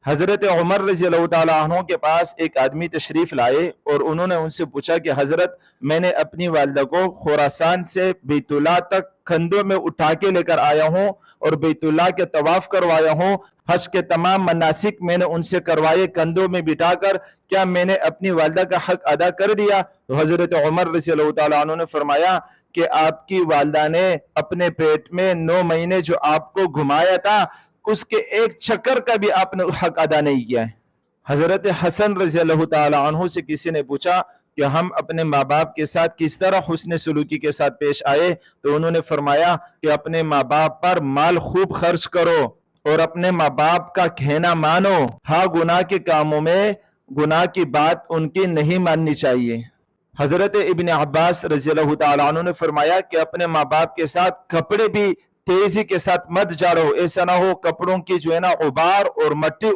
حضرت عمر رضی اللہ تعالیٰ عنہ کے پاس ایک آدمی تشریف لائے اور انہوں نے ان سے پوچھا کہ حضرت میں نے اپنی والدہ کو خراسان سے بیت اللہ تک کندھوں میں اٹھا کے لے کر آیا ہوں اور بیت اللہ کے طواف کروایا ہوں، حج کے تمام مناسک میں نے ان سے کروائے کندھوں میں بٹھا کر، کیا میں نے اپنی والدہ کا حق ادا کر دیا؟ تو حضرت عمر رضی اللہ تعالیٰ عنہ نے فرمایا کہ آپ کی والدہ نے اپنے پیٹ میں 9 مہینے جو آپ کو گھمایا تھا اس کے ایک چکر کا بھی آپ نے حق ادا نہیں کیا ہے۔ حضرت حسن رضی اللہ تعالی عنہ سے کسی نے پوچھا کہ ہم اپنے ماں باپ کے ساتھ کس طرح حسن سلوکی کے ساتھ پیش آئے، تو انہوں نے فرمایا کہ اپنے ماں باپ پر مال خوب خرچ کرو اور اپنے ماں باپ کا کہنا مانو، ہاں گناہ کے کاموں میں گناہ کی بات ان کی نہیں ماننی چاہیے۔ حضرت ابن عباس رضی اللہ تعالیٰ عنہ نے فرمایا کہ اپنے ماں باپ کے ساتھ کپڑے بھی تیزی کے ساتھ مت جاڑو، ایسا نہ ہو کپڑوں کی جو ہے نا غبار اور مٹی